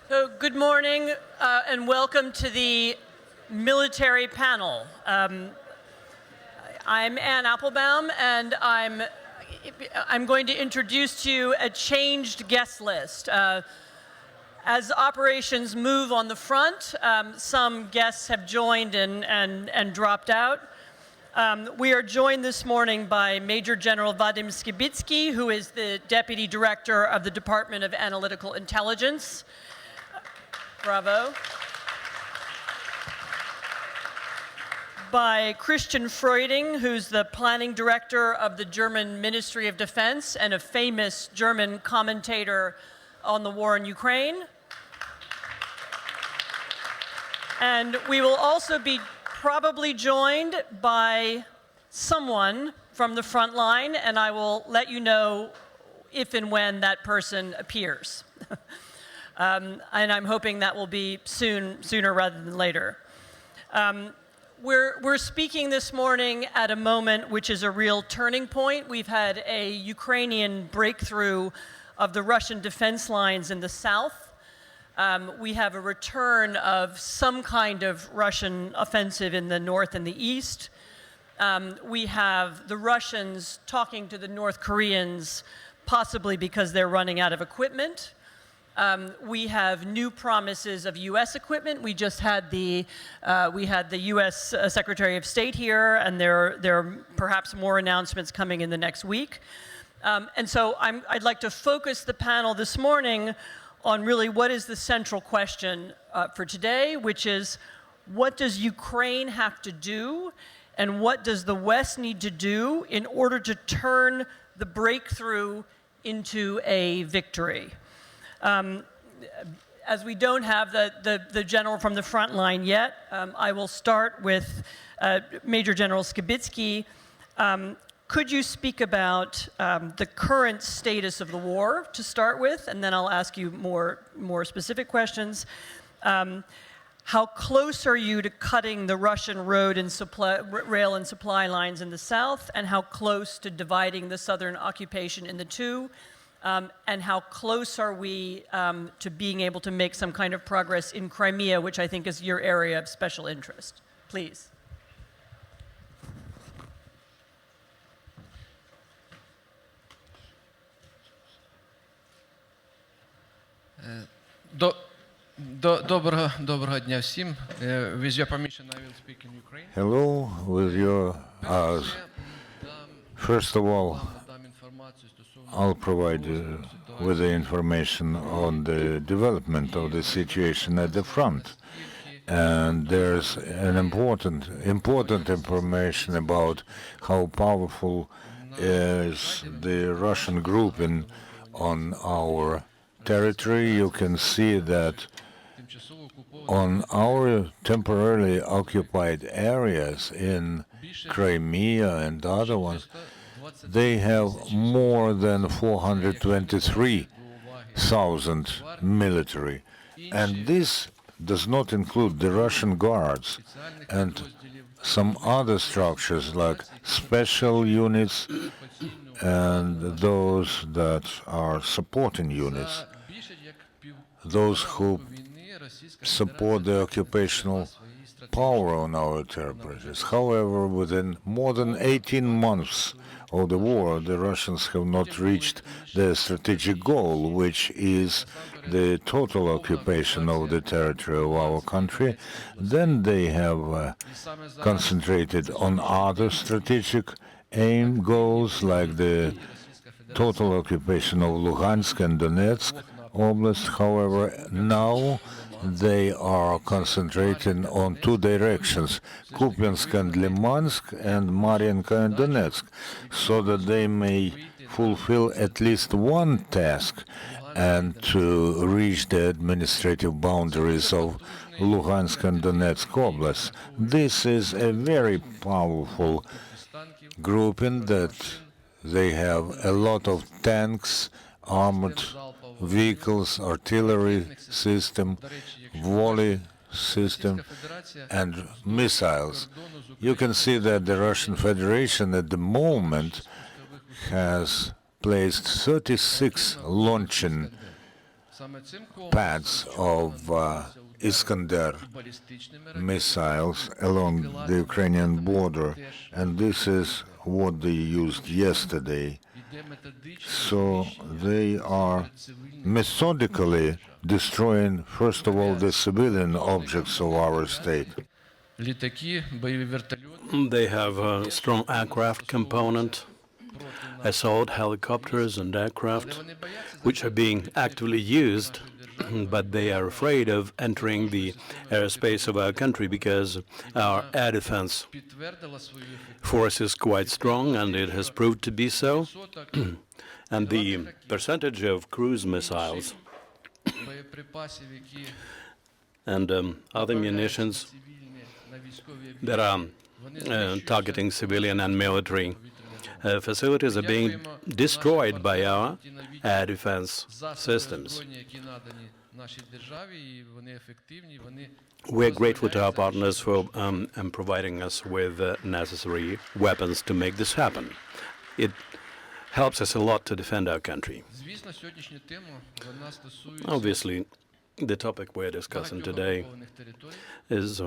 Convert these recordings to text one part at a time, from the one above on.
So good morning and welcome to the military panel. I'm Ann Applebaum, and I'm going to introduce to you a changed guest list. As operations move on the front, some guests have joined and dropped out. We are joined this morning by Major General Vadym Skibitskyi, who is the Deputy Director of the Department of Analytical Intelligence. Bravo. By Christian Freuding, who's the Planning Director of the German Ministry of Defense and a famous German commentator on the war in Ukraine. And we will also be probably joined by someone from the front line, and I will let you know if and when that person appears. And I'm hoping that will be sooner rather than later. We're speaking this morning at a moment which is a real turning point. We've had a Ukrainian breakthrough of the Russian defense lines in the south. We have a return of some kind of Russian offensive in the north and the east. We have the Russians talking to the North Koreans, possibly because they're running out of equipment. We have new promises of U.S. equipment. We just had the U.S. Secretary of State here, and there are perhaps more announcements coming in the next week. And so I'd like to focus the panel this morning on really what is the central question for today, which is what does Ukraine have to do, and what does the West need to do in order to turn the breakthrough into a victory? As we don't have the general from the front line yet, I will start with Major General Skibitskyi. Could you speak about the current status of the war to start with, and then I'll ask you more specific questions. How close are you to cutting the Russian road and rail and supply lines in the south, and how close to dividing the southern occupation in the two? And how close are we to being able to make some kind of progress in Crimea, which I think is your area of special interest? Please. Доброго дня всім. With your permission, I will speak in Ukraine. Hello, with your first of all, I'll provide you with the information on the development of the situation at the front. And there's an important information about how powerful is the Russian grouping on our territory. You can see that on our temporarily occupied areas in Crimea and other ones, they have more than 423,000 military. And this does not include the Russian guards and some other structures like special units and those that are supporting units, those who support the occupational power on our territories. However, within more than 18 months of the war, the Russians have not reached their strategic goal, which is the total occupation of the territory of our country. Then they have concentrated on other strategic aim goals, like the total occupation of Luhansk and Donetsk Oblast. However, now they are concentrating on two directions, Kupiansk and Limansk and Mariinka and Donetsk, so that they may fulfill at least one task and to reach the administrative boundaries of Luhansk and Donetsk Oblast. This is a very powerful grouping that they have a lot of tanks, armored vehicles, artillery system, volley system, and missiles. You can see that the Russian Federation at the moment has placed 36 launching pads of Iskander missiles along the Ukrainian border, and this is what they used yesterday. So they are methodically destroying, first of all, the civilian objects of our state. They have a strong aircraft component, assault helicopters and aircraft, which are being actively used, but they are afraid of entering the airspace of our country because our air defense force is quite strong, and it has proved to be so. And the percentage of cruise missiles and other munitions that are targeting civilian and military facilities are being destroyed by our air defense systems. We're grateful to our partners for providing us with necessary weapons to make this happen. It helps us a lot to defend our country. Obviously, the topic we're discussing today is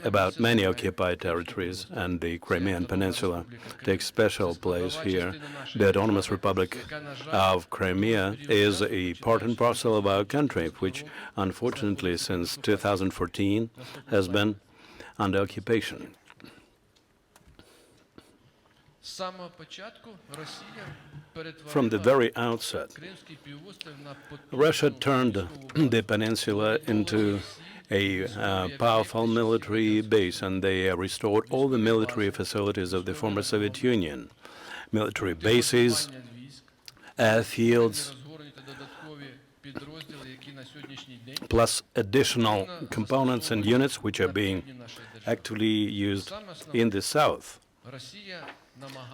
about many occupied territories, and the Crimean Peninsula takes special place here. The Autonomous Republic of Crimea is a part and parcel of our country, which unfortunately since 2014 has been under occupation. From the very outset, Russia turned the peninsula into a powerful military base, and they restored all the military facilities of the former Soviet Union. Military bases, airfields, plus additional components and units which are being actively used in the south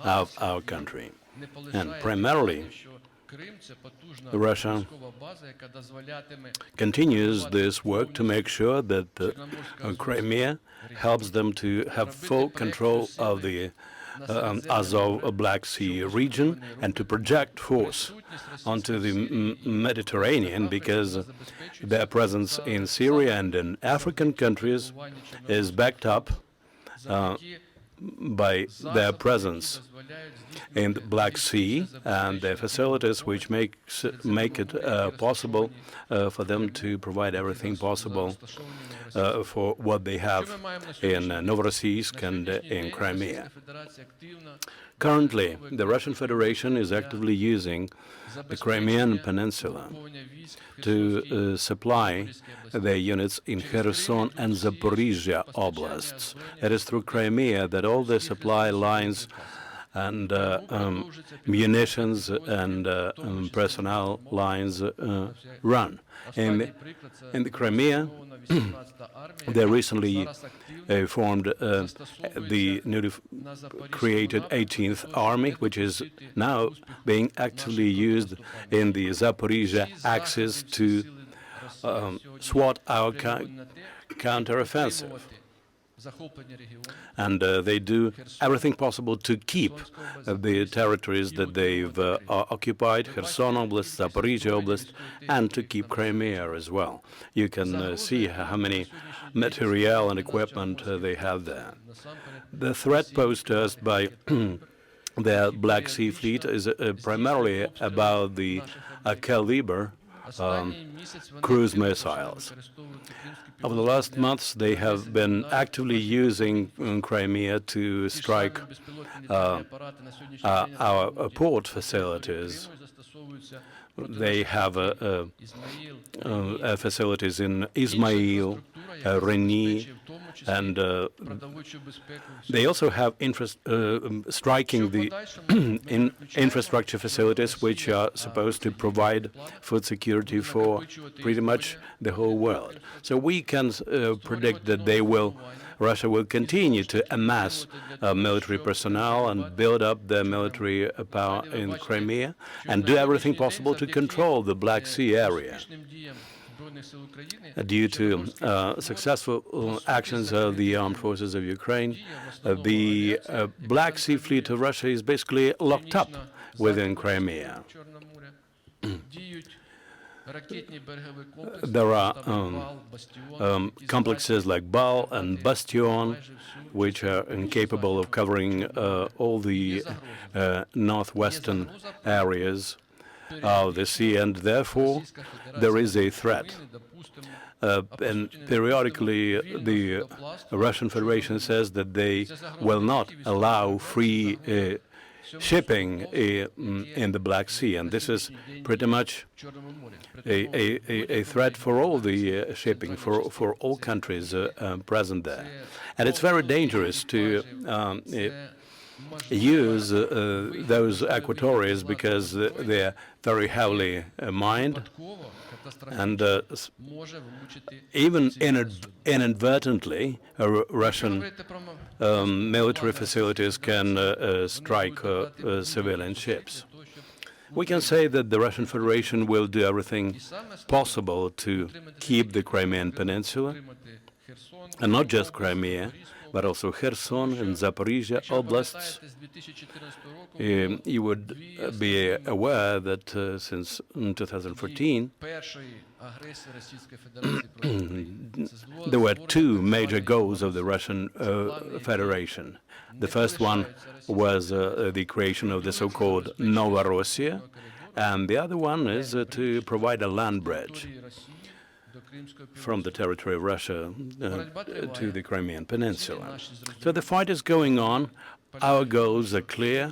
of our country. And primarily, Russia continues this work to make sure that Crimea helps them to have full control of the Azov Black Sea region and to project force onto the Mediterranean, because their presence in Syria and in African countries is backed up by their presence in the Black Sea and their facilities, which make it possible for them to provide everything possible for what they have in Novorossiysk and in Crimea. Currently, the Russian Federation is actively using the Crimean Peninsula to supply their units in Kherson and Zaporizhia oblasts. It is through Crimea that all the supply lines and munitions and personnel lines run. In the Crimea, they recently formed the newly created 18th Army, which is now being actively used in the Zaporizhia axis to swat our counteroffensive. And they do everything possible to keep the territories that they've occupied, Kherson Oblast, Zaporizhia Oblast, and to keep Crimea as well. You can see how many materiel and equipment they have there. The threat posed to us by the Black Sea Fleet is primarily about the caliber cruise missiles. Over the last months, they have been actively using Crimea to strike our port facilities. They have facilities in Ismail, Reni, and they also have striking the infrastructure facilities which are supposed to provide food security for pretty much the whole world. So we can predict that Russia will continue to amass military personnel and build up their military power in Crimea and do everything possible to control the Black Sea area. Due to successful actions of the armed forces of Ukraine, the Black Sea Fleet of Russia is basically locked up within Crimea. There are complexes like Bal and Bastion, which are incapable of covering all the northwestern areas of the sea, and therefore there is a threat. And periodically the Russian Federation says that they will not allow free shipping in the Black Sea, and this is pretty much a threat for all the shipping, for all countries present there. And it's very dangerous to use those aquatories because they're very heavily mined, and even inadvertently Russian military facilities can strike civilian ships. We can say that the Russian Federation will do everything possible to keep the Crimean Peninsula, and not just Crimea, but also Kherson and Zaporizhia oblasts. You would be aware that since 2014 there were two major goals of the Russian Federation. The first one was the creation of the so-called Novorossiya, and the other one is to provide a land bridge from the territory of Russia to the Crimean Peninsula. So the fight is going on. Our goals are clear,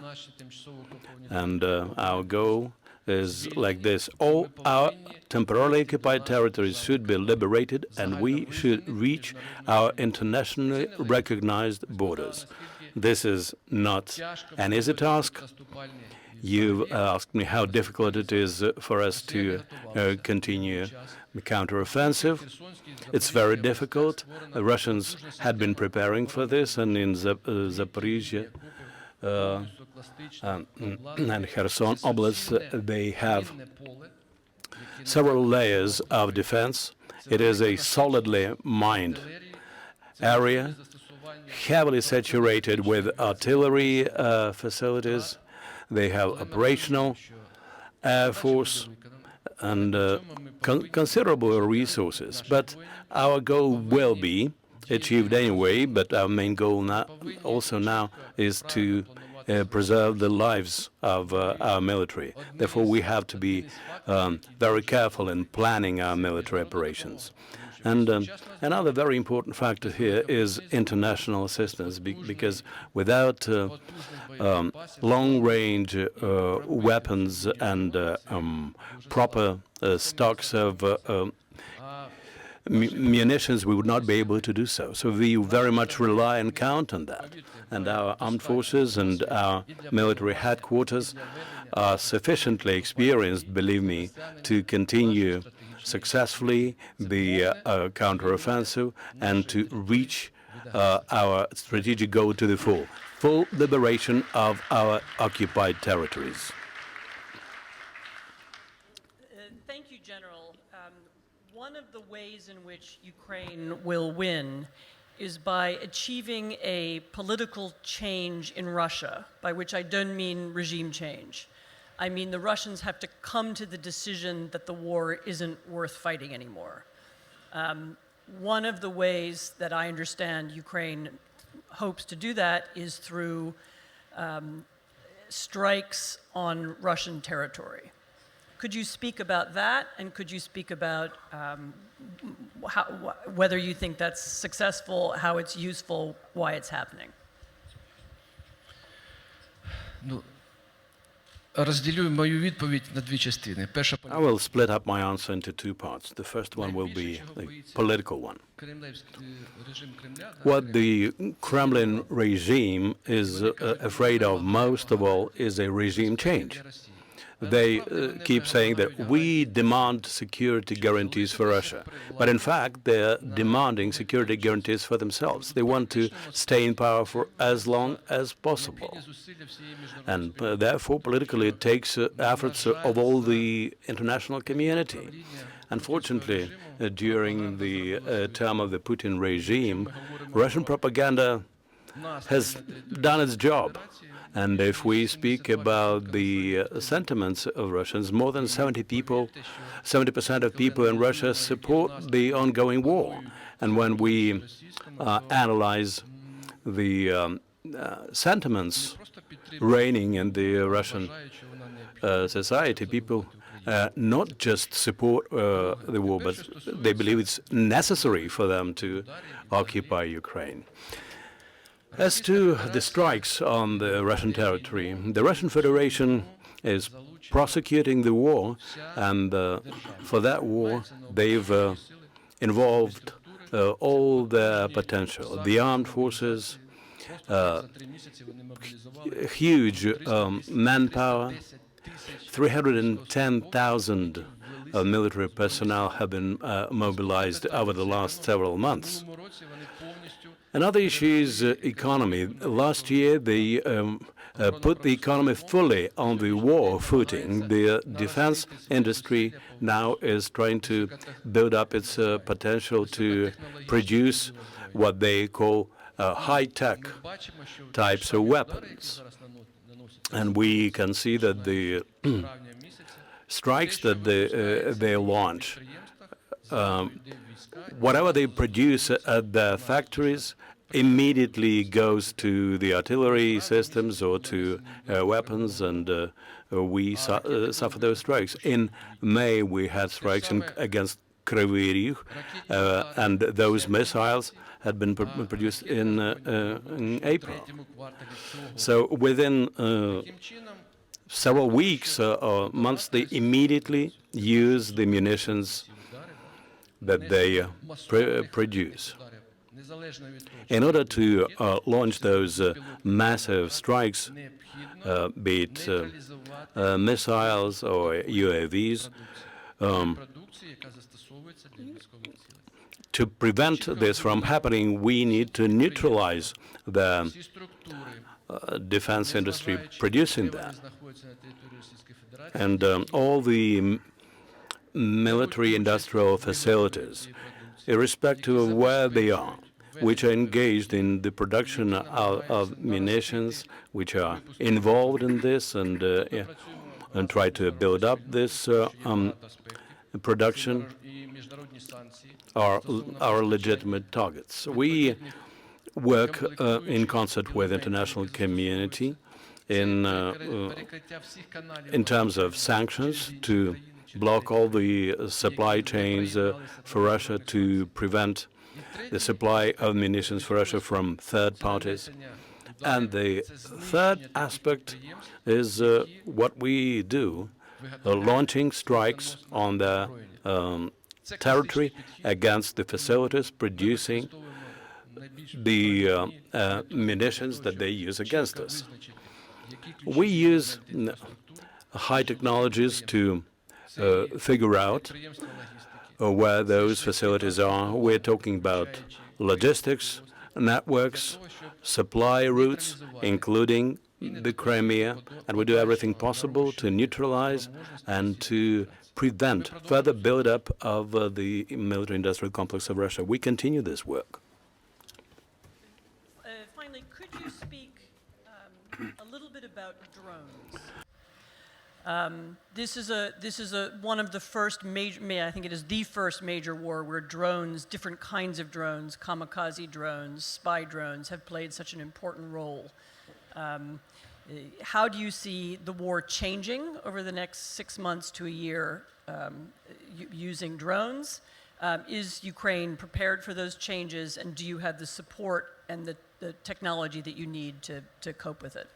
and our goal is like this: all our temporarily occupied territories should be liberated, and we should reach our internationally recognized borders. This is not an easy task. You've asked me how difficult it is for us to continue the counteroffensive. It's very difficult. The Russians had been preparing for this, and in Zaporizhia and Kherson Oblast, they have several layers of defense. It is a solidly mined area, heavily saturated with artillery facilities. They have operational air force and considerable resources. But our goal will be achieved anyway, but our main goal now is to preserve the lives of our military. Therefore, we have to be very careful in planning our military operations. And another very important factor here is international assistance, because without long-range weapons and proper stocks of munitions, we would not be able to do so. So we very much rely and count on that. And our armed forces and our military headquarters are sufficiently experienced, believe me, to continue successfully the counteroffensive and to reach our strategic goal to the full liberation of our occupied territories. Thank you, General. One of the ways in which Ukraine will win is by achieving a political change in Russia, by which I don't mean regime change. I mean, the Russians have to come to the decision that the war isn't worth fighting anymore. One of the ways that I understand Ukraine hopes to do that is through strikes on Russian territory. Could you speak about that, and could you speak about whether you think that's successful, how it's useful, why it's happening? Розділю мою відповідь на дві частини. Перша I will split up my answer into two parts. The first one will be the political one. What the Kremlin regime is afraid of most of all is a regime change. They keep saying that we demand security guarantees for Russia. But in fact, they're demanding security guarantees for themselves. They want to stay in power for as long as possible. And therefore, politically, it takes efforts of all the international community. Unfortunately, during the term of the Putin regime, Russian propaganda has done its job. And if we speak about the sentiments of Russians, more than 70% of people in Russia support the ongoing war. And when we analyze the sentiments reigning in the Russian society, people not just support the war, but they believe it's necessary for them to occupy Ukraine. As to the strikes on the Russian territory, the Russian Federation is prosecuting the war, and for that war, they've involved all their potential. The armed forces, huge manpower, 310,000 military personnel have been mobilized over the last several months. Another issue is economy. Last year, they put the economy fully on the war footing. The defense industry now is trying to build up its potential to produce what they call high-tech types of weapons. And we can see that the strikes that they launch, whatever they produce at their factories immediately goes to the artillery systems or to weapons, and we suffer those strikes. In May, we had strikes against Kryvyi Rih, and those missiles had been produced in April. So within several weeks or months, they immediately use the munitions that they produce. In order to launch those massive strikes, be it missiles or UAVs, to prevent this from happening, we need to neutralize the defense industry producing that. And all the military industrial facilities, irrespective of where they are, which are engaged in the production of munitions, which are involved in this and try to build up this production, are legitimate targets. We work in concert with the international community in terms of sanctions to block all the supply chains for Russia, to prevent the supply of munitions for Russia from third parties. And the third aspect is what we do, launching strikes on the territory against the facilities producing the munitions that they use against us. We use high technologies to figure out where those facilities are. We're talking about logistics, networks, supply routes, including the Crimea, and we do everything possible to neutralize and to prevent further buildup of the military-industrial complex of Russia. We continue this work. Finally, could you speak a little bit about drones? This is one of the first major, I think it is the first major war where drones, different kinds of drones, kamikaze drones, spy drones, have played such an important role. How do you see the war changing over the next 6 months to a year using drones? Is Ukraine prepared for those changes, and do you have the support and the technology that you need to cope with it?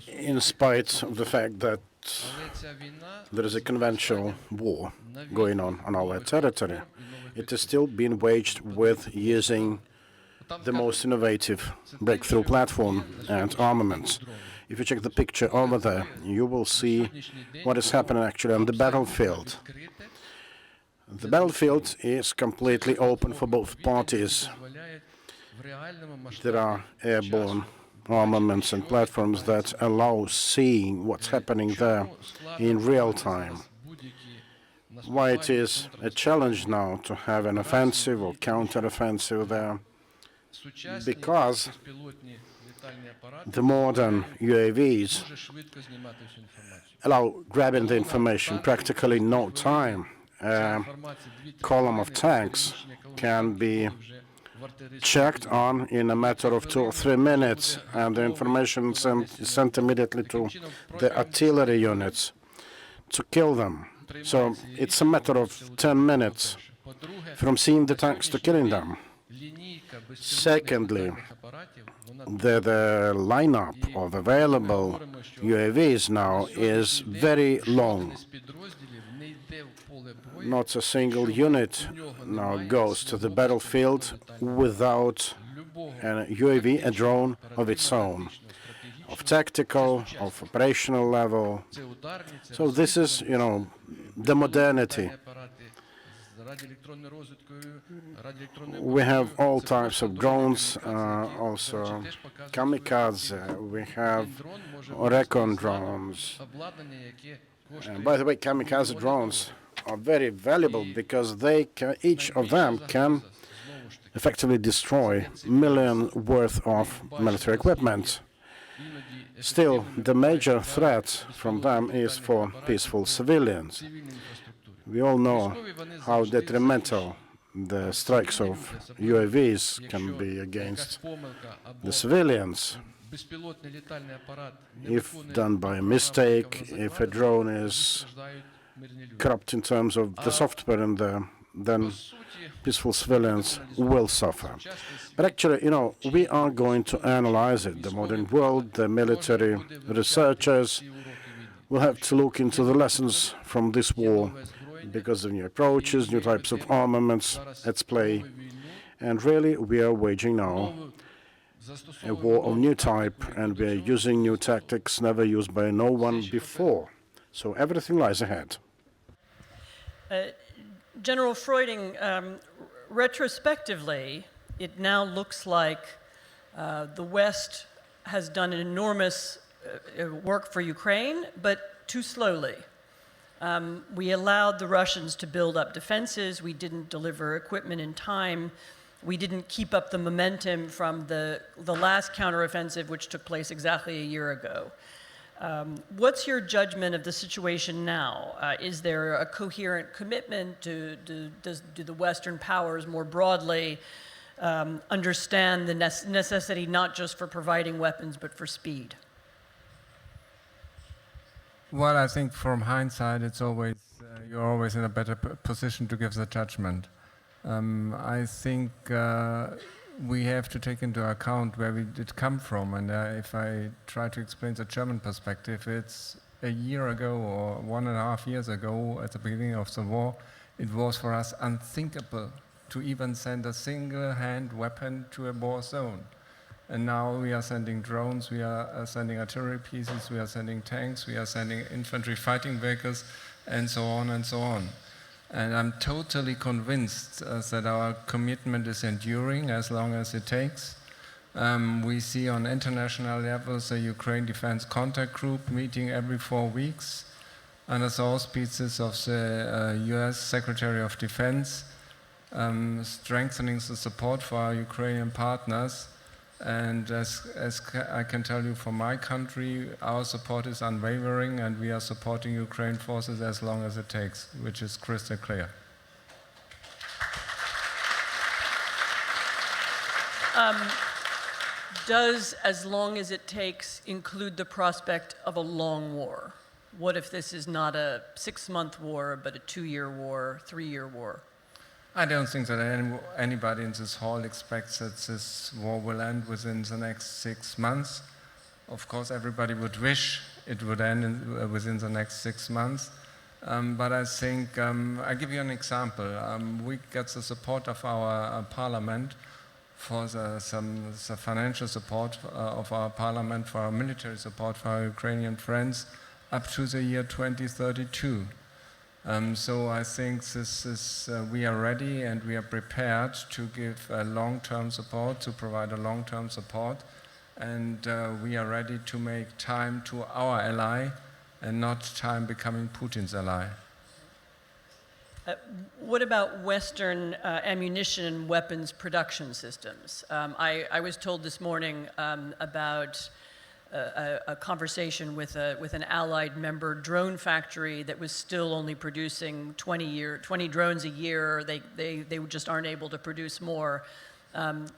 In spite of the fact that there is a conventional war going on our territory, it is still being waged with using the most innovative breakthrough platform and armaments. If you check the picture over there, you will see what is happening actually on the battlefield. The battlefield is completely open for both parties. There are airborne armaments and platforms that allow seeing what's happening there in real time. why it is a challenge now to have an offensive or counter-offensive there, because the modern UAVs allow grabbing the information practically in no time. A column of tanks can be checked on in a matter of 2 or 3 minutes, and the information is sent immediately to the artillery units to kill them. So it's a matter of 10 minutes from seeing the tanks to killing them. Secondly, the lineup of available UAVs now is very long. Not a single unit now goes to the battlefield without a UAV, a drone of its own, of tactical, of operational level. So this is, the modernity. We have all types of drones, also kamikaze, we have recon drones. And by the way, kamikaze drones are very valuable because each of them can effectively destroy millions worth of military equipment. Still, the major threat from them is for peaceful civilians. We all know how detrimental the strikes of UAVs can be against the civilians. If done by mistake, if a drone is corrupt in terms of the software in there, then peaceful civilians will suffer. But actually, we are going to analyze it. The modern world, the military researchers will have to look into the lessons from this war, because of new approaches, new types of armaments at play. And really, we are waging now a war of new type, and we are using new tactics never used by no one before. So everything lies ahead. General Freuding, retrospectively, it now looks like the West has done an enormous work for Ukraine, but too slowly. We allowed the Russians to build up defenses. We didn't deliver equipment in time. We didn't keep up the momentum from the last counteroffensive, which took place exactly a year ago. What's your judgment of the situation now? Is there a coherent commitment? Do the Western powers more broadly understand the necessity not just for providing weapons, but for speed? Well, I think from hindsight, it's always you're always in a better position to give the judgment. I think we have to take into account where we did come from, and if I try to explain the German perspective, it's a year ago or 1.5 years ago, at the beginning of the war, it was for us unthinkable to even send a single-hand weapon to a war zone. And now we are sending drones, we are sending artillery pieces, we are sending tanks, we are sending infantry fighting vehicles, and so on and so on. And I'm totally convinced that our commitment is enduring as long as it takes. We see on international levels the Ukraine Defense Contact Group meeting every 4 weeks under the auspices of the US Secretary of Defense, strengthening the support for our Ukrainian partners. And as I can tell you from my country, our support is unwavering, and we are supporting Ukraine forces as long as it takes, which is crystal clear. Does "as long as it takes" include the prospect of a long war? What if this is not a 6-month war, but a 2-year war, 3-year war? I don't think that anybody in this hall expects that this war will end within the next 6 months. Of course, everybody would wish it would end within the next 6 months. But I think, I'll give you an example. We get the support of our parliament for the financial support of our parliament, for our military support for our Ukrainian friends up to the year 2032. So I think this is, we are ready and we are prepared to give a long-term support, to provide a long-term support, and we are ready to make time to our ally and not time becoming Putin's ally. What about Western ammunition and weapons production systems? I was told this morning about a conversation with an allied member drone factory that was still only producing 20 drones a year. They just aren't able to produce more.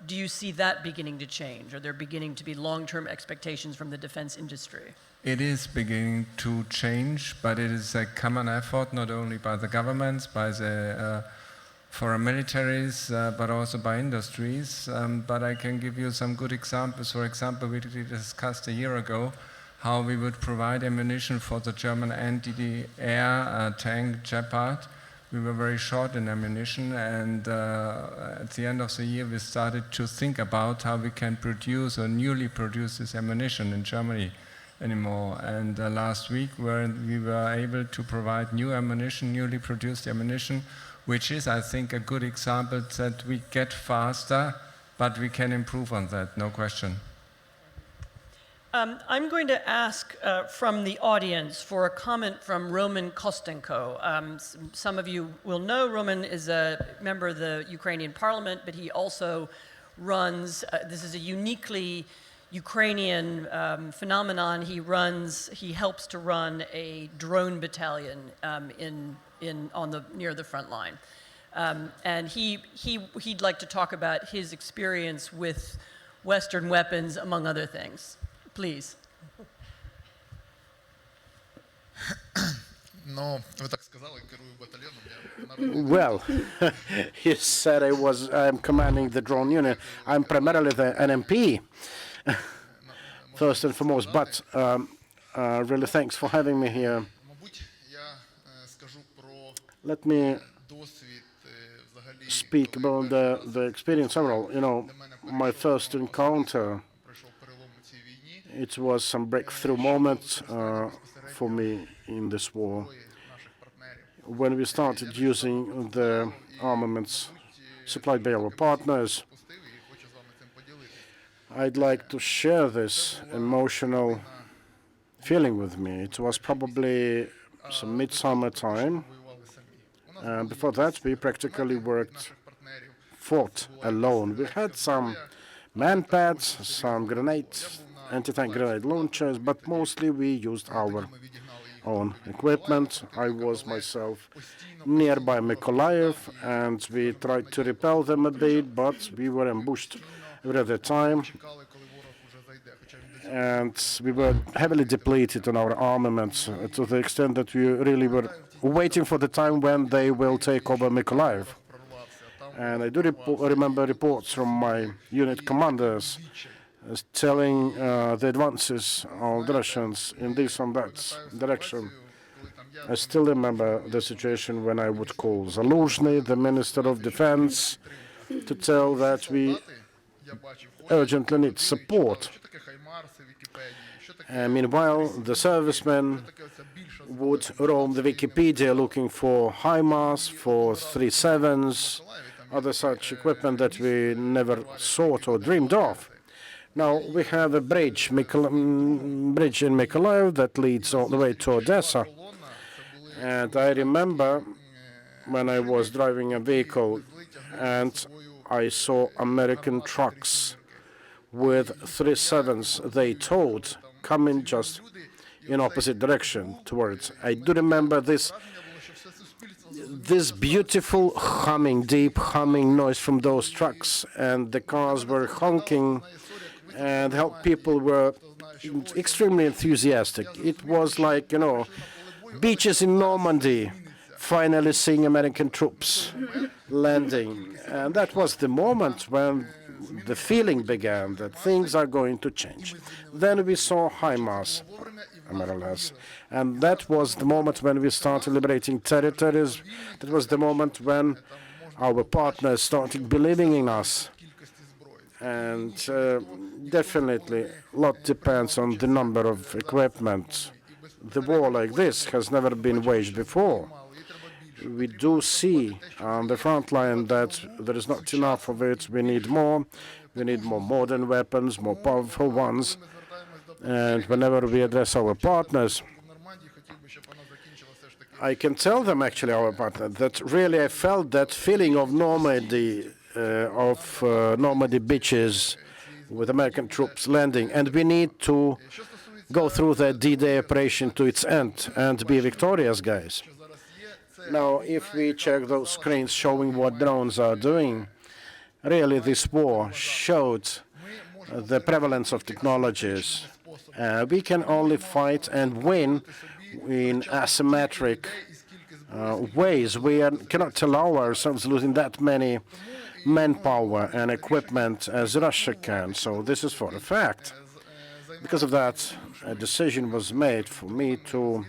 Do you see that beginning to change? Are there beginning to be long-term expectations from the defense industry? It is beginning to change, but it is a common effort, not only by the governments, by the foreign militaries, but also by industries. But I can give you some good examples. For example, we discussed a year ago how we would provide ammunition for the German anti-air tank Gepard. We were very short in ammunition, and at the end of the year we started to think about how we can produce or newly produce this ammunition in Germany anymore. And last week we were able to provide new ammunition, newly produced ammunition, which is, I think, a good example that we get faster, but we can improve on that, no question. I'm going to ask from the audience for a comment from Roman Kostenko. Some of you will know Roman is a member of the Ukrainian parliament, but he also runs, this is a uniquely Ukrainian phenomenon. He helps to run a drone battalion near the front line. And he'd like to talk about his experience with Western weapons, among other things. Please. Well, he said I'm commanding the drone unit. I'm primarily the NMP, first and foremost, but really thanks for having me here. Let me speak about the experience overall. You know, my first encounter, it was some breakthrough moment for me in this war. When we started using the armaments supplied by our partners, I'd like to share this emotional feeling with me. It was probably some midsummer time. Before that, we practically fought alone. We had some man-pads, some grenades, anti-tank grenade launchers, but mostly we used our own equipment. I was myself nearby Mykolaiv, and we tried to repel them a bit, but we were ambushed every other time. And we were heavily depleted on our armaments to the extent that we really were waiting for the time when they will take over Mykolaiv. And I do remember reports from my unit commanders telling the advances of the Russians in this and that direction. I still remember the situation when I would call Zaluzhny, the Minister of Defense, to tell that we urgently need support. Meanwhile, the servicemen would roam the Wikipedia looking for HIMARS, for 37s, other such equipment that we never thought or dreamed of. Now, we have a bridge in Mykolaiv that leads all the way to Odessa. And I remember when I was driving a vehicle and I saw American trucks with 37s they towed coming just in opposite direction towards. I do remember this beautiful humming, deep humming noise from those trucks, and the cars were honking, and how people were extremely enthusiastic. It was like, you know, beaches in Normandy, finally seeing American troops landing. And that was the moment when the feeling began that things are going to change. Then we saw HIMARS, more or less. And that was the moment when we started liberating territories. That was the moment when our partners started believing in us. And definitely, a lot depends on the number of equipment. The war like this has never been waged before. We do see on the front line that there is not enough of it. We need more. We need more modern weapons, more powerful ones. And whenever we address our partners, I can tell them, actually, our partner, that really I felt that feeling of Normandy beaches with American troops landing, and we need to go through the D-Day operation to its end and be victorious, guys. Now, if we check those screens showing what drones are doing, really this war showed the prevalence of technologies. We can only fight and win in asymmetric ways. We cannot allow ourselves losing that many manpower and equipment as Russia can. So this is for a fact. Because of that, a decision was made for me to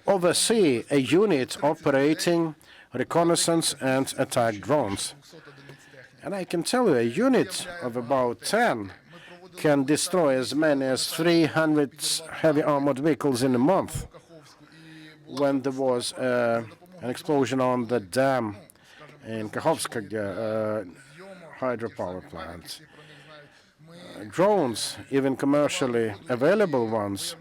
oversee a unit operating reconnaissance and attack drones. And I can tell you, a unit of about 10 can destroy as many as 300 heavy armored vehicles in a month. When there was an explosion on the dam in Khortytsia hydropower plant, drones, even commercially available ones,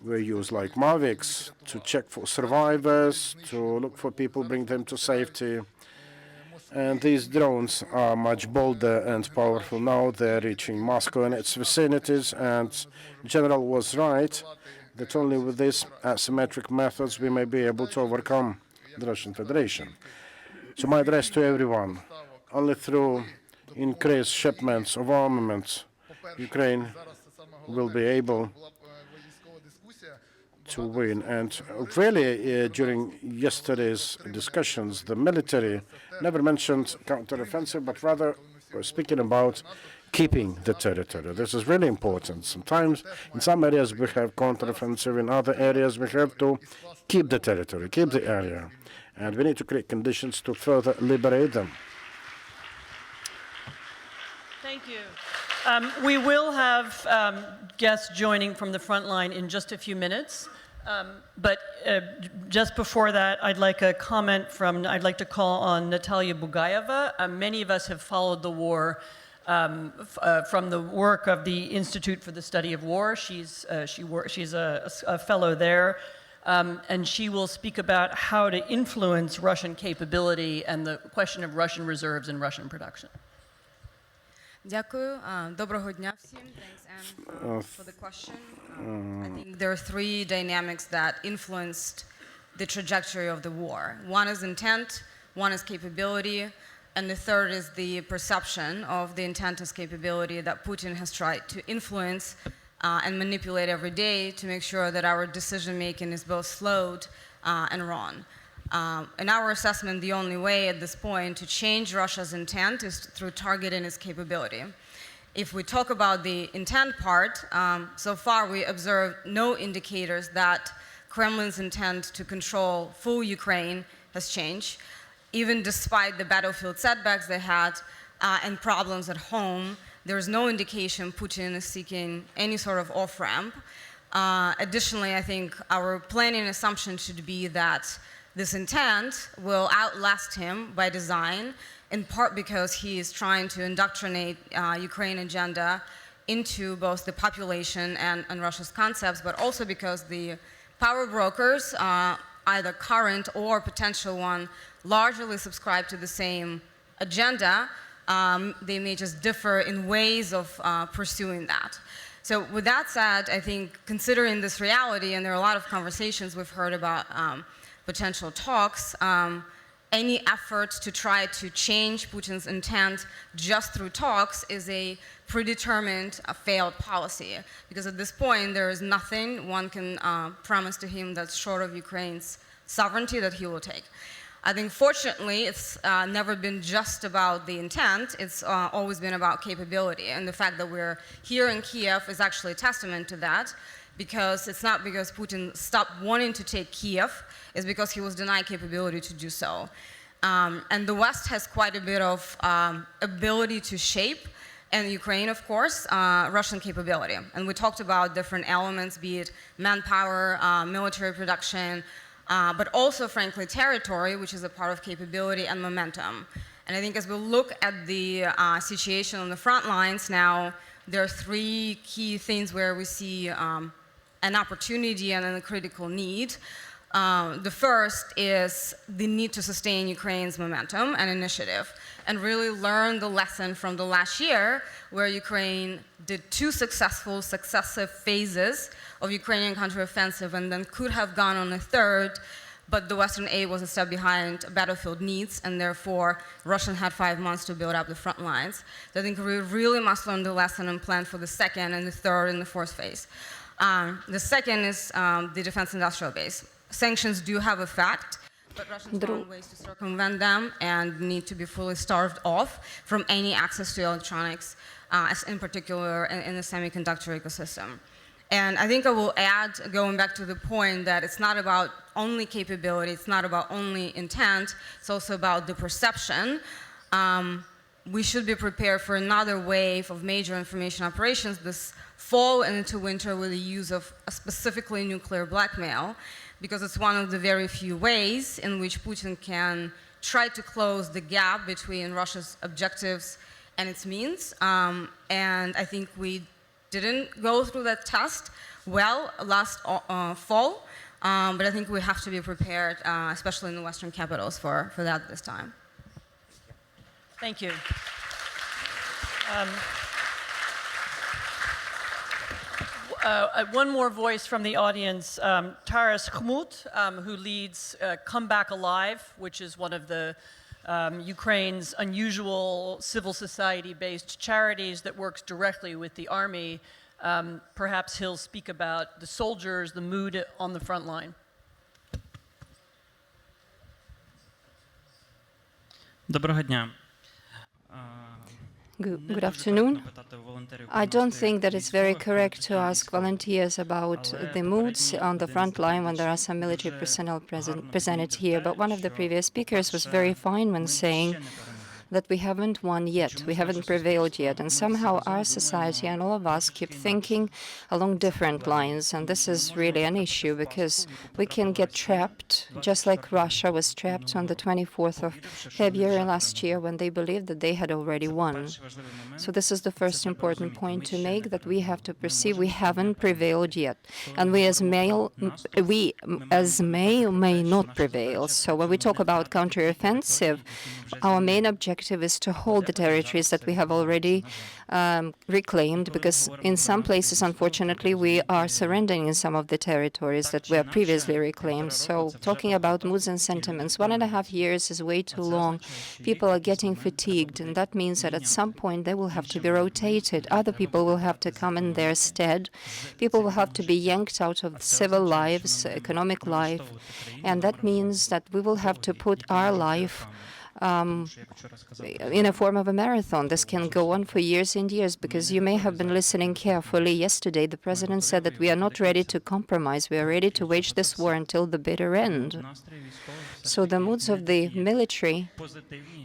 were used like Mavics to check for survivors, to look for people, bring them to safety. And these drones are much bolder and powerful now. They're reaching Moscow and its vicinities, and General was right that only with these asymmetric methods we may be able to overcome the Russian Federation. So my address to everyone, only through increased shipments of armaments, Ukraine will be able to win. And really, during yesterday's discussions, the military never mentioned counteroffensive, but rather were speaking about keeping the territory. This is really important. Sometimes, in some areas, we have counteroffensive. In other areas, we have to keep the territory, keep the area. And we need to create conditions to further liberate them. Thank you. We will have guests joining from the front line in just a few minutes. But just before that, I'd like to call on Anatoliy Bargilevych. Many of us have followed the war from the work of the Institute for the Study of War. She's a fellow there, and she will speak about how to influence Russian capability and the question of Russian reserves and Russian production. Дякую. Доброго дня всім. Thanks, Anne, for the question. I think there are three dynamics that influenced the trajectory of the war. One is intent, one is capability, and the third is the perception of the intent as capability that Putin has tried to influence and manipulate every day to make sure that our decision-making is both slowed and wrong. In our assessment, the only way at this point to change Russia's intent is through targeting its capability. If we talk about the intent part, so far we observed no indicators that Kremlin's intent to control full Ukraine has changed. Even despite the battlefield setbacks they had and problems at home, there's no indication Putin is seeking any sort of off-ramp. Additionally, I think our planning assumption should be that this intent will outlast him by design, in part because he is trying to indoctrinate Ukraine agenda into both the population and Russia's concepts, but also because the power brokers, either current or potential one, largely subscribe to the same agenda. They may just differ in ways of pursuing that. So with that said, I think considering this reality, and there are a lot of conversations we've heard about potential talks, any effort to try to change Putin's intent just through talks is a predetermined, failed policy. Because at this point, there is nothing one can promise to him that's short of Ukraine's sovereignty that he will take. I think, fortunately, it's never been just about the intent. It's always been about capability. And the fact that we're here in Kyiv is actually a testament to that, because it's not because Putin stopped wanting to take Kyiv, it's because he was denied capability to do so. And the West has quite a bit of ability to shape, and Ukraine, of course, Russian capability. And we talked about different elements, be it manpower, military production, but also, frankly, territory, which is a part of capability and momentum. And I think as we look at the situation on the front lines now, there are three key things where we see an opportunity and a critical need. The first is the need to sustain Ukraine's momentum and initiative and really learn the lesson from the last year where Ukraine did two successive phases of Ukrainian counteroffensive and then could have gone on a third, but the Western aid was a step behind battlefield needs, and therefore Russia had 5 months to build up the front lines. So I think we really must learn the lesson and plan for the second and the third and the fourth phase. The second is the defense industrial base. Sanctions do have effect, but Russians found ways to circumvent them and need to be fully starved off from any access to electronics, in particular in the semiconductor ecosystem. And I think I will add, going back to the point, that it's not about only capability, it's not about only intent, it's also about the perception. We should be prepared for another wave of major information operations this fall and into winter with the use of specifically nuclear blackmail, because it's one of the very few ways in which Putin can try to close the gap between Russia's objectives and its means. And I think we didn't go through that test well last fall, but I think we have to be prepared, especially in the Western capitals, for that this time. Thank you. One more voice from the audience, Taras Khmut, who leads Come Back Alive, which is one of the Ukraine's unusual civil society-based charities that works directly with the army. Perhaps he'll speak about the soldiers, the mood on the front line. Доброго дня. Good afternoon. I don't think that it's very correct to ask volunteers about the moods on the front line when there are some military personnel presented here, but one of the previous speakers was very fine when saying that we haven't won yet, we haven't prevailed yet, and somehow our society and all of us keep thinking along different lines, and this is really an issue because we can get trapped, just like Russia was trapped on the 24th of February last year when they believed that they had already won. So this is the first important point to make, that we have to perceive we haven't prevailed yet, and we as may not prevail. So when we talk about counteroffensive, our main objective is to hold the territories that we have already reclaimed, because in some places, unfortunately, we are surrendering in some of the territories that were previously reclaimed. So talking about moods and sentiments, 1.5 years is way too long. People are getting fatigued, and that means that at some point they will have to be rotated. Other people will have to come in their stead. People will have to be yanked out of civil lives, economic life, and that means that we will have to put our life in a form of a marathon. This can go on for years and years, because you may have been listening carefully. Yesterday, the president said that we are not ready to compromise. We are ready to wage this war until the bitter end. So the moods of the military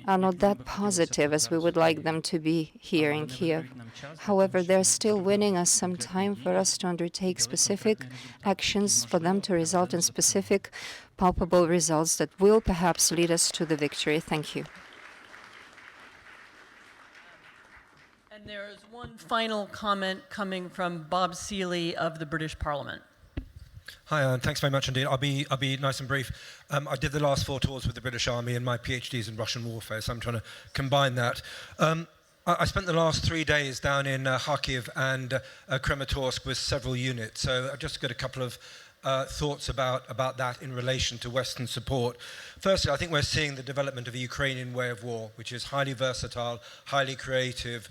are not that positive as we would like them to be here in Kyiv. However, they're still winning us some time for us to undertake specific actions, for them to result in specific palpable results that will perhaps lead us to the victory. Thank you. And there is one final comment coming from Bob Seeley of the British Parliament. Hi, thanks very much indeed. I'll be nice and brief. I did the last 4 tours with the British Army, and my PhD is in Russian warfare, so I'm trying to combine that. I spent the last 3 days down in Kharkiv and Kramatorsk with several units, so I've just got a couple of thoughts about that in relation to Western support. Firstly, I think we're seeing the development of a Ukrainian way of war, which is highly versatile, highly creative,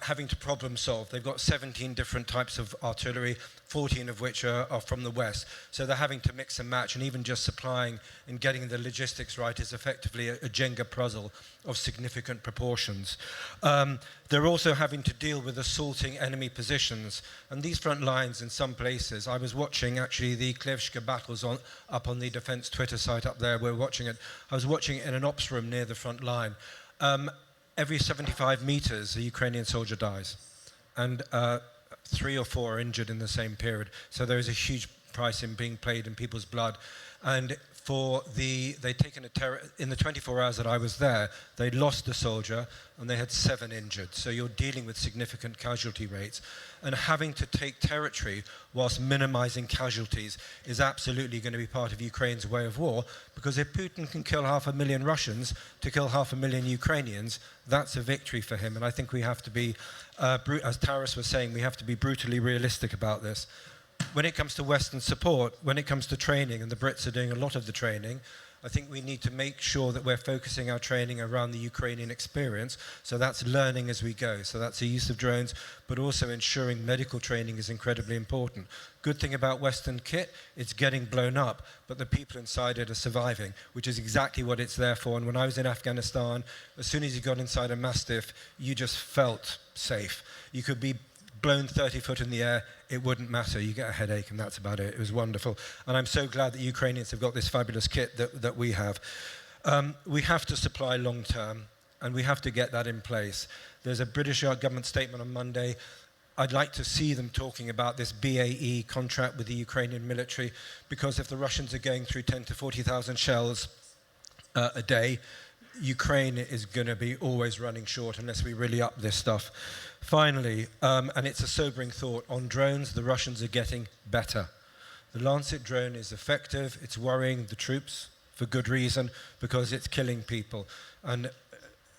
having to problem solve. They've got 17 different types of artillery, 14 of which are from the West. So they're having to mix and match, and even just supplying and getting the logistics right is effectively a Jenga puzzle of significant proportions. They're also having to deal with assaulting enemy positions. And these front lines in some places, I was watching actually the Klevshka battles up on the defense Twitter site up there. We're watching it. I was watching it in an ops room near the front line. Every 75 meters, a Ukrainian soldier dies. And 3 or 4 are injured in the same period. So there is a huge price in being paid in people's blood. And they'd taken in the 24 hours that I was there, they'd lost a soldier and they had 7 injured. So you're dealing with significant casualty rates. And having to take territory whilst minimizing casualties is absolutely going to be part of Ukraine's way of war, because if Putin can kill 500,000 Russians to kill 500,000 Ukrainians, that's a victory for him. And I think we have to be, as Taras was saying, we have to be brutally realistic about this. When it comes to Western support, when it comes to training, and the Brits are doing a lot of the training, I think we need to make sure that we're focusing our training around the Ukrainian experience. So that's learning as we go. So that's the use of drones, but also ensuring medical training is incredibly important. Good thing about Western kit, it's getting blown up, but the people inside it are surviving, which is exactly what it's there for. And when I was in Afghanistan, as soon as you got inside a Mastiff, you just felt safe. You could be blown 30 foot in the air, it wouldn't matter. You get a headache and that's about it. It was wonderful. And I'm so glad that Ukrainians have got this fabulous kit that we have. We have to supply long term, and we have to get that in place. There's a British government statement on Monday. I'd like to see them talking about this BAE contract with the Ukrainian military, because if the Russians are going through 10 to 40,000 shells a day, Ukraine is going to be always running short unless we really up this stuff. Finally, and it's a sobering thought, on drones, the Russians are getting better. The Lancet drone is effective. It's worrying the troops for good reason, because it's killing people. And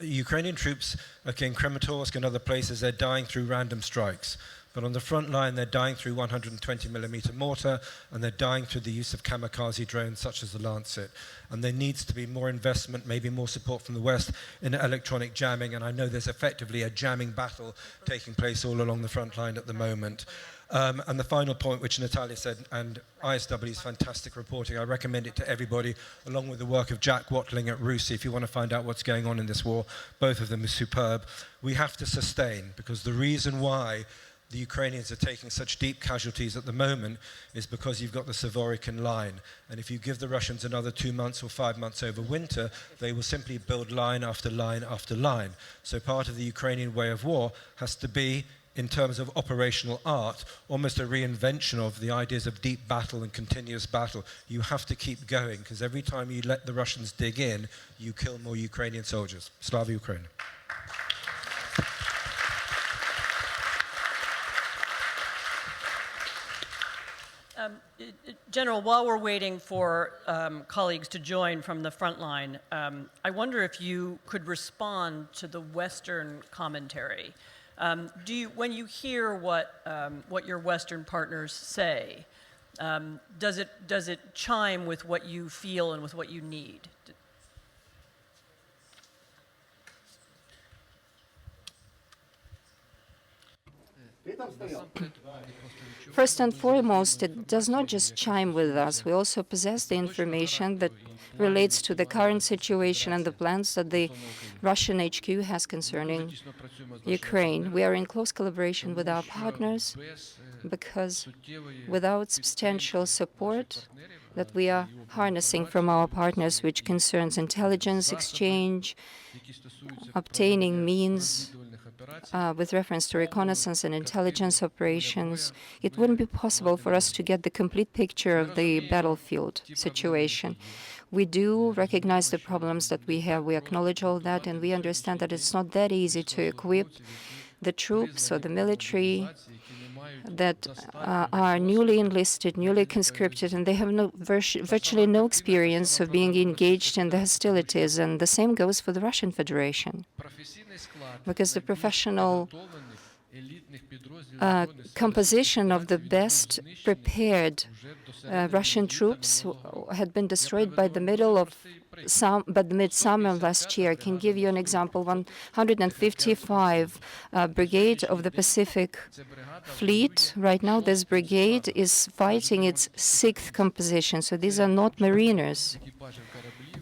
Ukrainian troops, okay, in Kramatorsk and other places, they're dying through random strikes. But on the front line, they're dying through 120mm mortar, and they're dying through the use of kamikaze drones such as the Lancet. And there needs to be more investment, maybe more support from the West in electronic jamming. And I know there's effectively a jamming battle taking place all along the front line at the moment. And the final point, which Natalia said, and ISW's fantastic reporting, I recommend it to everybody, along with the work of Jack Watling at RUSI, if you want to find out what's going on in this war. Both of them are superb. We have to sustain, because the reason why the Ukrainians are taking such deep casualties at the moment is because you've got the Suvorkin line. And if you give the Russians another 2 months or 5 months over winter, they will simply build line after line after line. So part of the Ukrainian way of war has to be, in terms of operational art, almost a reinvention of the ideas of deep battle and continuous battle. You have to keep going, because every time you let the Russians dig in, you kill more Ukrainian soldiers. Slava Ukraine. General, while we're waiting for colleagues to join from the front line, I wonder if you could respond to the Western commentary. When you hear what your Western partners say, does it chime with what you feel and with what you need? First and foremost, it does not just chime with us. We also possess the information that relates to the current situation and the plans that the Russian HQ has concerning Ukraine. We are in close collaboration with our partners, because without substantial support that we are harnessing from our partners, which concerns intelligence exchange, obtaining means with reference to reconnaissance and intelligence operations, it wouldn't be possible for us to get the complete picture of the battlefield situation. We do recognize the problems that we have. We acknowledge all that, and we understand that it's not that easy to equip the troops or the military that are newly enlisted, newly conscripted, and they have virtually no experience of being engaged in the hostilities. And the same goes for the Russian Federation, because the professional composition of the best prepared Russian troops had been destroyed by the midsummer last year. I can give you an example. 155 Brigade of the Pacific Fleet. Right now, this brigade is fighting its 6th composition. So these are not mariners.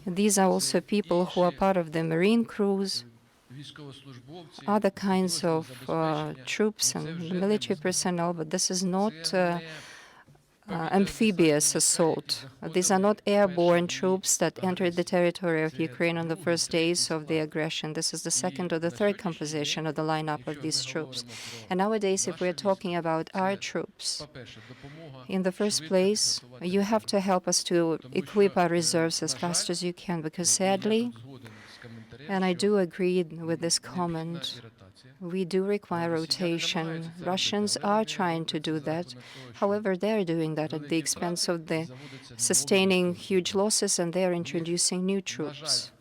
These are also people who are part of the marine crews, other kinds of troops and military personnel, but this is not amphibious assault. These are not airborne troops that entered the territory of Ukraine on the first days of the aggression. This is the second or the third composition of the lineup of these troops. And nowadays, if we're talking about our troops, in the first place, you have to help us to equip our reserves as fast as you can, because sadly, and I do agree with this comment, we do require rotation. Russians are trying to do that. However, they're doing that at the expense of the sustaining huge losses, and they're introducing new troops.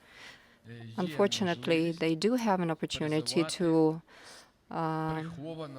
Unfortunately, they do have an opportunity to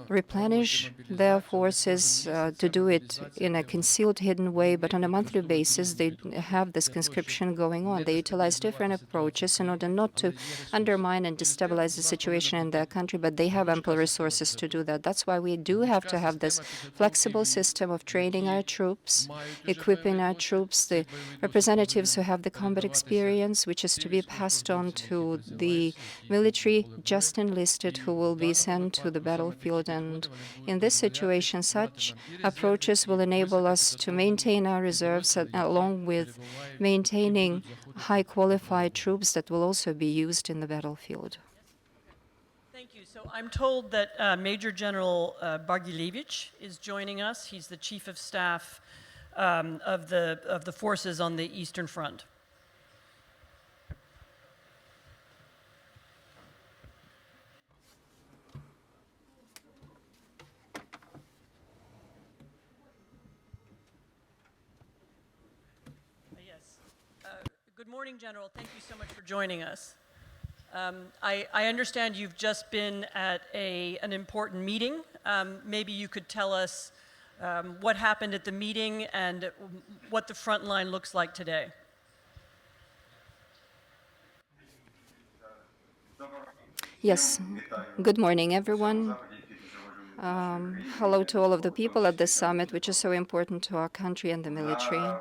replenish their forces, to do it in a concealed, hidden way, but on a monthly basis they have this conscription going on. They utilize different approaches in order not to undermine and destabilize the situation in their country, but they have ample resources to do that. That's why we do have to have this flexible system of training our troops, equipping our troops, the representatives who have the combat experience, which is to be passed on to the military just enlisted who will be sent to the battlefield. And in this situation, such approaches will enable us to maintain our reserves along with maintaining high qualified troops that will also be used in the battlefield. Thank you. So I'm told that Major General Bargilevych is joining us. He's the Chief of Staff of the forces on the Eastern Front. Good morning, General. Thank you so much for joining us. I understand you've just been at an important meeting. Maybe you could tell us what happened at the meeting and what the front line looks like today. Yes. Good morning, everyone. Hello to all of the people at this summit, which is so important to our country and the military.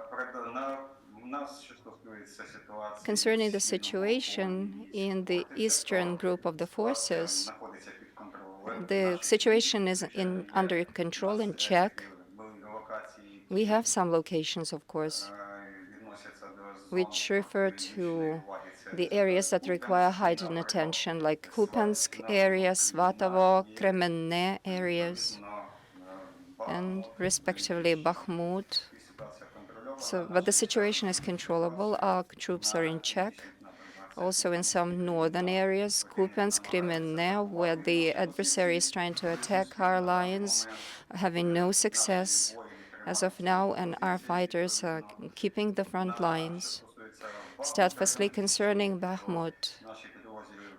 Concerning the situation in the eastern group of the forces, the situation is under control and check. We have some locations, of course, which refer to the areas that require heightened attention, like Kupiansk area, Svatovo, Kremenne areas, and respectively Bakhmut. But the situation is controllable. Our troops are in check. Also in some northern areas, Kupiansk, Kremenne, where the adversary is trying to attack our lines, having no success as of now, and our fighters are keeping the front lines steadfastly. Concerning Bakhmut,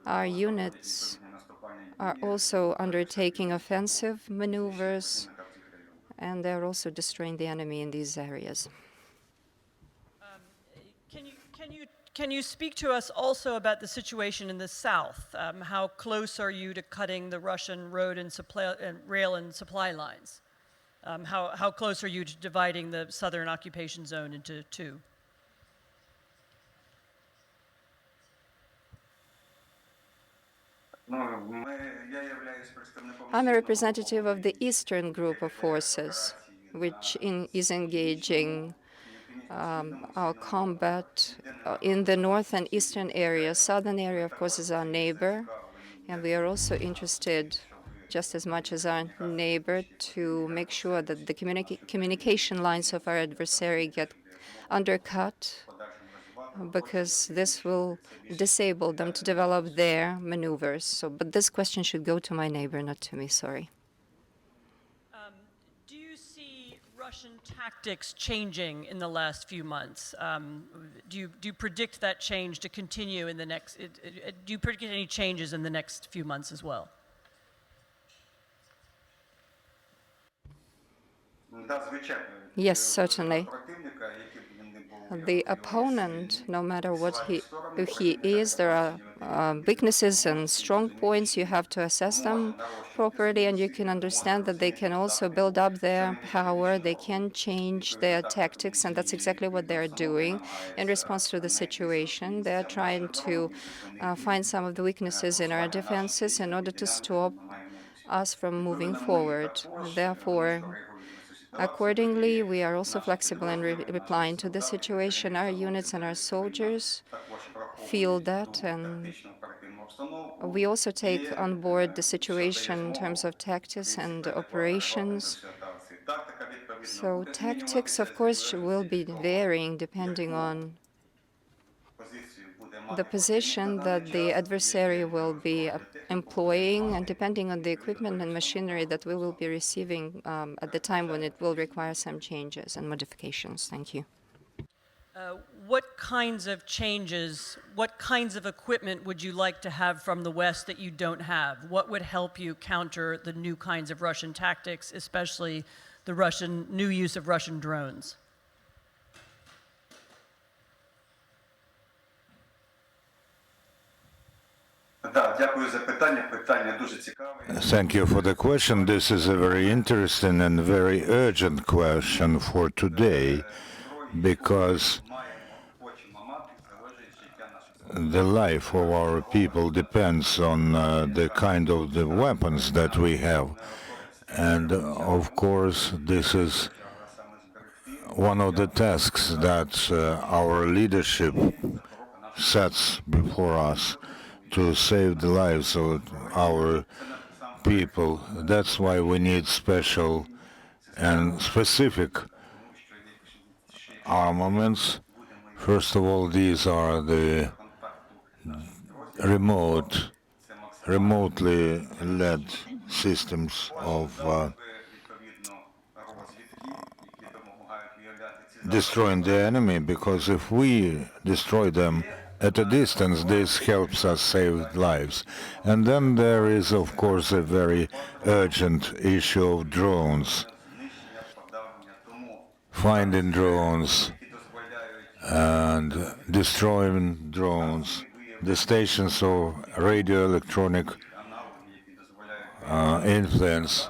our units are also undertaking offensive maneuvers, and they're also destroying the enemy in these areas. Can you speak to us also about the situation in the south? How close are you to cutting the Russian road and rail and supply lines? How close are you to dividing the southern occupation zone into two? I'm a representative of the eastern group of forces, which is engaging our combat in the north and eastern areas. Southern area, of course, is our neighbor, and we are also interested, just as much as our neighbor, to make sure that the communication lines of our adversary get undercut, because this will disable them to develop their maneuvers. But this question should go to my neighbor, not to me, sorry. Do you see Russian tactics changing in the last few months? Do you predict that change to continue in the next, do you predict any changes in the next few months as well? Yes, certainly. The opponent, no matter what he is, there are weaknesses and strong points. You have to assess them properly, and you can understand that they can also build up their power. They can change their tactics, and that's exactly what they're doing in response to the situation. They're trying to find some of the weaknesses in our defenses in order to stop us from moving forward. Therefore, Accordingly, we are also flexible in replying to the situation. Our units and our soldiers feel that, and we also take on board the situation in terms of tactics and operations. So tactics, of course, will be varying depending on the position that the adversary will be employing and depending on the equipment and machinery that we will be receiving at the time when it will require some changes and modifications. Thank you. What kinds of changes, what kinds of equipment would you like to have from the West that you don't have? What would help you counter the new kinds of Russian tactics, especially the new use of Russian drones? Thank you for the question. This is a very interesting and very urgent question for today, because the life of our people depends on the kind of the weapons that we have. And of course, this is one of the tasks that our leadership sets before us, to save the lives of our people. That's why we need special and specific armaments. First of all, these are the remotely led systems of destroying the enemy, because if we destroy them at a distance, this helps us save lives. And then there is, of course, a very urgent issue of drones. Finding drones and destroying drones, the stations of radio electronic influence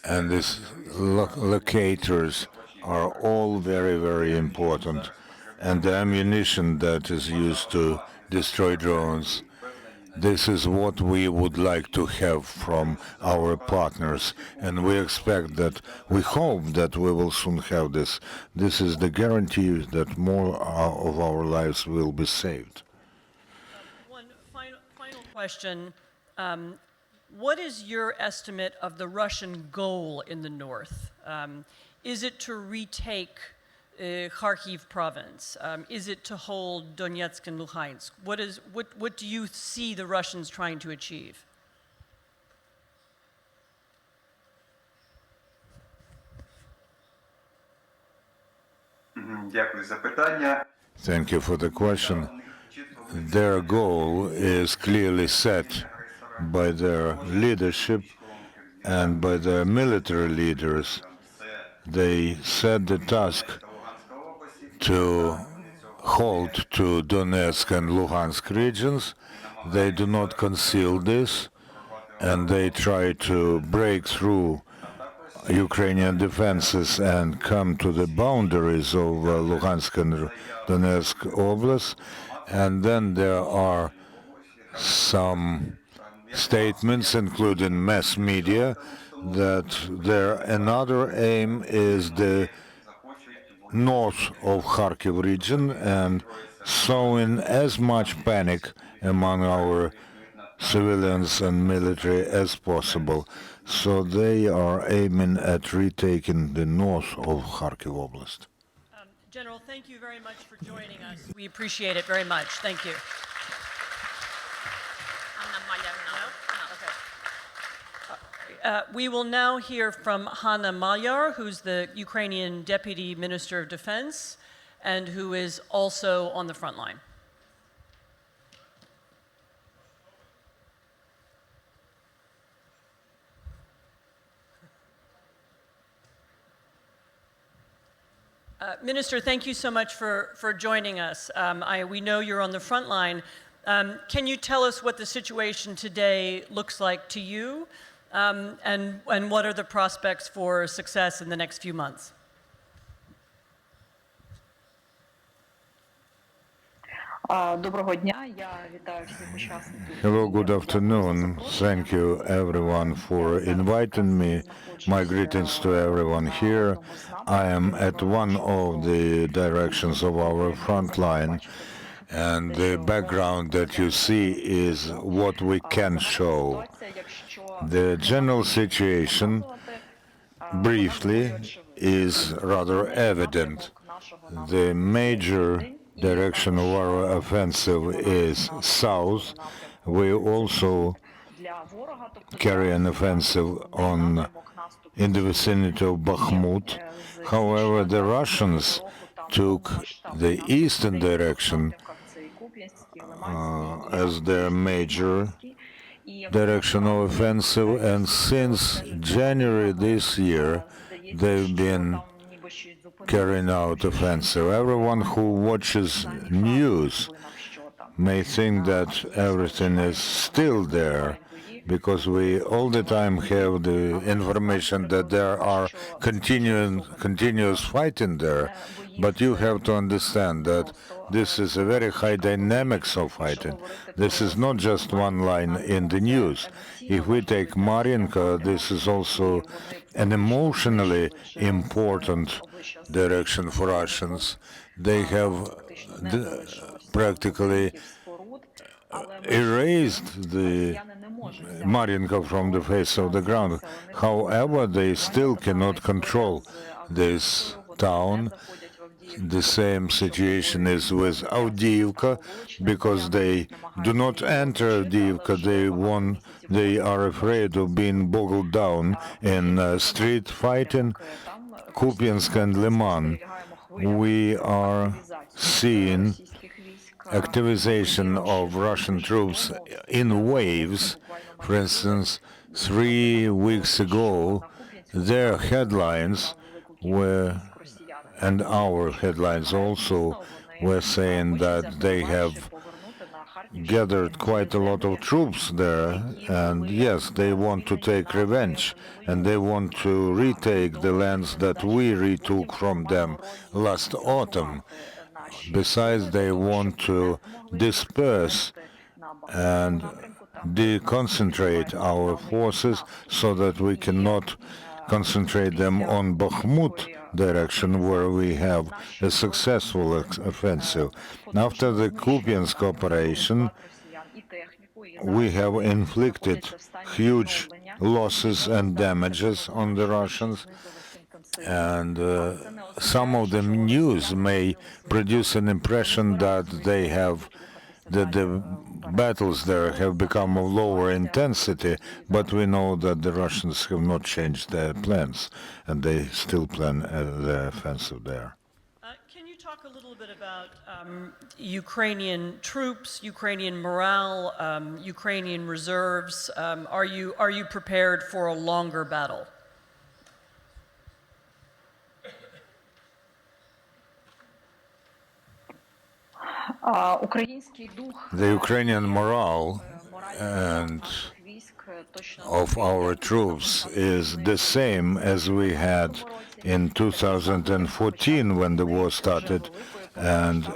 and these locators are all very, very important. And the ammunition that is used to destroy drones, this is what we would like to have from our partners. And we expect that, we hope that we will soon have this. This is the guarantee that more of our lives will be saved. One final question. What is your estimate of the Russian goal in the north? Is it to retake Kharkiv province? Is it to hold Donetsk and Luhansk? What do you see the Russians trying to achieve? Thank you for the question. Their goal is clearly set by their leadership and by their military leaders. They set the task to hold to Donetsk and Luhansk regions. They do not conceal this, and they try to break through Ukrainian defenses and come to the boundaries of Luhansk and Donetsk Oblast. And then there are some statements, including mass media, that their another aim is the north of Kharkiv region and sowing as much panic among our civilians and military as possible. So they are aiming at retaking the north of Kharkiv Oblast. General, thank you very much for joining us. We appreciate it very much. Thank you. We will now hear from Hanna Maliar, who's the Ukrainian Deputy Minister of Defense and who is also on the front line. Minister, thank you so much for joining us. We know you're on the front line. Can you tell us what the situation today looks like to you? And what are the prospects for success in the next few months? Hello, good afternoon. Thank you, everyone, for inviting me. My greetings to everyone here. I am at one of the directions of our front line, and the background that you see is what we can show. The general situation, briefly, is rather evident. The major direction of our offensive is south. We also carry an offensive in the vicinity of Bakhmut. However, the Russians took the eastern direction as their major direction of offensive, and since January this year, they've been carrying out offensive. Everyone who watches news may think that everything is still there, because we all the time have the information that there are continuous fighting there. But you have to understand that this is a very high dynamics of fighting. This is not just one line in the news. If we take Mariinka, this is also an emotionally important direction for Russians. They have practically erased the Mariinka from the face of the ground. However, they still cannot control this town. The same situation is with Avdiivka, because they do not enter Avdiivka. They are afraid of being bogged down in street fighting. Kupiansk and Liman, we are seeing activization of Russian troops in waves. For instance, 3 weeks ago, their headlines were, and our headlines also, were saying that they have gathered quite a lot of troops there, and yes, they want to take revenge, and they want to retake the lands that we retook from them last autumn. Besides, they want to disperse and deconcentrate our forces so that we cannot concentrate them on Bakhmut direction, where we have a successful offensive. After the Kupiansk operation, we have inflicted huge losses and damages on the Russians, and some of the news may produce an impression that the battles there have become of lower intensity, but we know that the Russians have not changed their plans, and they still plan the offensive there. Can you talk a little bit about Ukrainian troops, Ukrainian morale, Ukrainian reserves? Are you prepared for a longer battle? The Ukrainian morale and of our troops is the same as we had in 2014 when the war started, and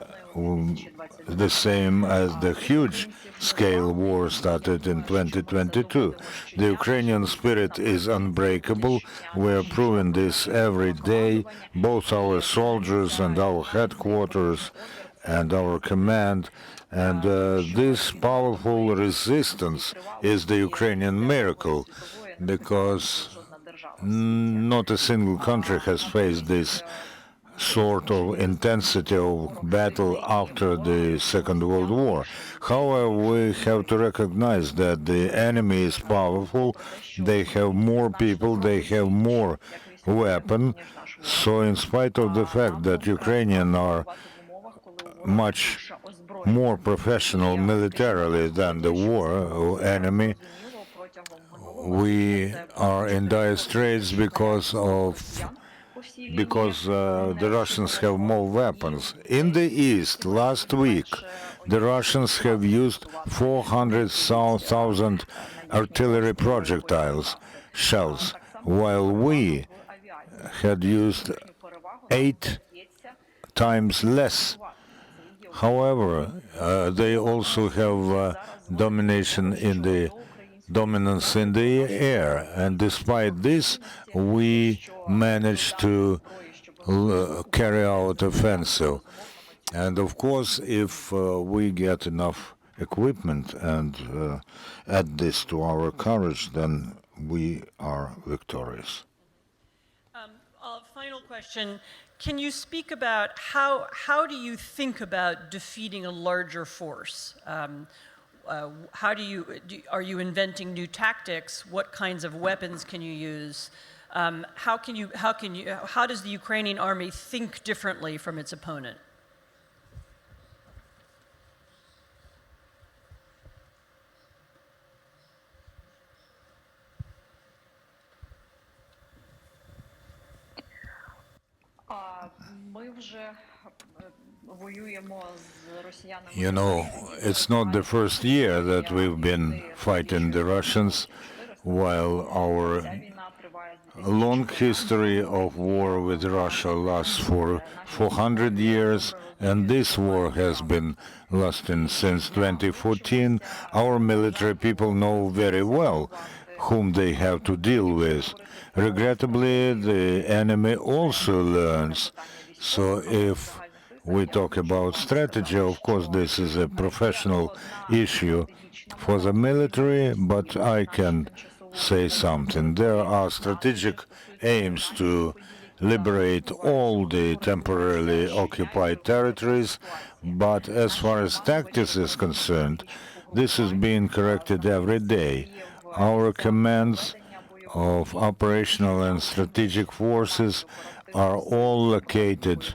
the same as the huge-scale war started in 2022. The Ukrainian spirit is unbreakable. We are proving this every day, both our soldiers and our headquarters and our command, and this powerful resistance is the Ukrainian miracle, because not a single country has faced this sort of intensity of battle after the Second World War. However, we have to recognize that the enemy is powerful, they have more people, they have more weapons, so in spite of the fact that Ukrainians are much more professional militarily than the war enemy, we are in dire straits because the Russians have more weapons. In the east, last week, the Russians have used 400,000 artillery projectiles, shells, while we had used 8 times less. However, they also have dominance in the air, and despite this, we managed to carry out offensive. And of course, if we get enough equipment and add this to our courage, then we are victorious. Final question. Can you speak about how do you think about defeating a larger force? How are you inventing new tactics? What kinds of weapons can you use? How does the Ukrainian army think differently from its opponent? You know, it's not the first year that we've been fighting the Russians, while our long history of war with Russia lasts for 400 years, and this war has been lasting since 2014. Our military people know very well whom they have to deal with. Regrettably, the enemy also learns. So if we talk about strategy, of course, this is a professional issue for the military, but I can say something. There are strategic aims to liberate all the temporarily occupied territories, but as far as tactics is concerned, this is being corrected every day. Our commands of operational and strategic forces are all located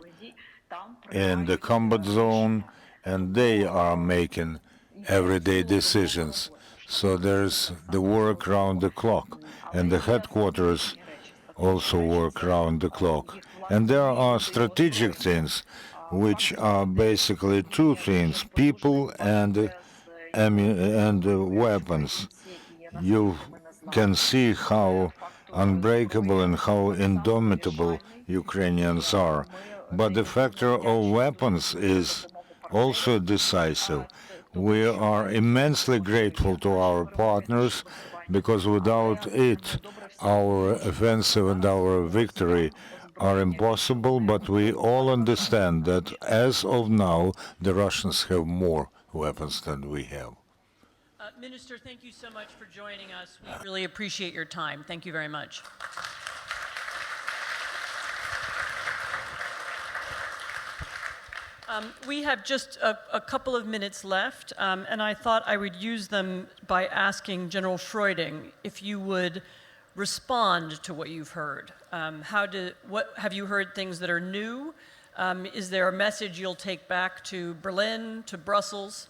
in the combat zone, and they are making everyday decisions. So there's the work round the clock, and the headquarters also work round the clock. And there are strategic things, which are basically two things: people and weapons. You can see how unbreakable and how indomitable Ukrainians are. But the factor of weapons is also decisive. We are immensely grateful to our partners, because without it, our offensive and our victory are impossible, but we all understand that as of now, the Russians have more weapons than we have. Minister, thank you so much for joining us. We really appreciate your time. Thank you very much. We have just a couple of minutes left, and I thought I would use them by asking General Freuding if you would respond to what you've heard. What have you heard things that are new? Is there a message you'll take back to Berlin, to Brussels?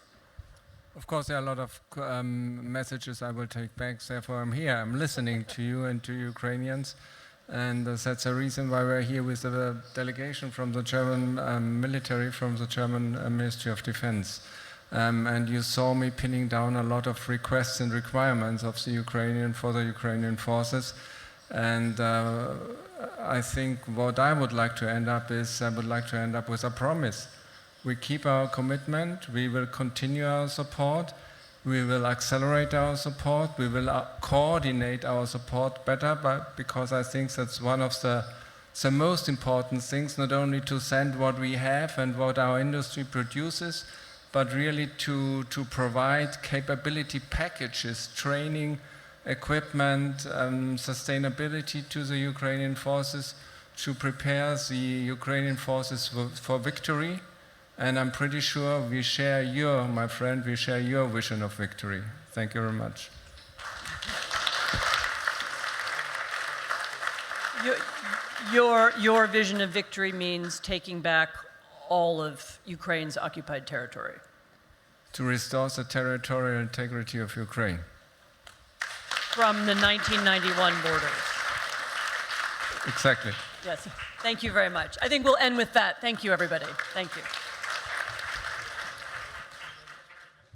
Of course, there are a lot of messages I will take back. Therefore, I'm here. I'm listening to you and to Ukrainians. And that's the reason why we're here with the delegation from the German military, from the German Ministry of Defense. And you saw me pinning down a lot of requests and requirements of the Ukrainian for the Ukrainian forces. And I think what I would like to end up is, I would like to end up with a promise. We keep our commitment, we will continue our support, we will accelerate our support, we will coordinate our support better, because I think that's one of the most important things, not only to send what we have and what our industry produces, but really to provide capability packages, training, equipment, sustainability to the Ukrainian forces, to prepare the Ukrainian forces for victory. And I'm pretty sure we share my friend, we share your vision of victory. Thank you very much. Your vision of victory means taking back all of Ukraine's occupied territory. To restore the territorial integrity of Ukraine. From the 1991 borders. Exactly. Yes. Thank you very much. I think we'll end with that. Thank you, everybody. Thank you.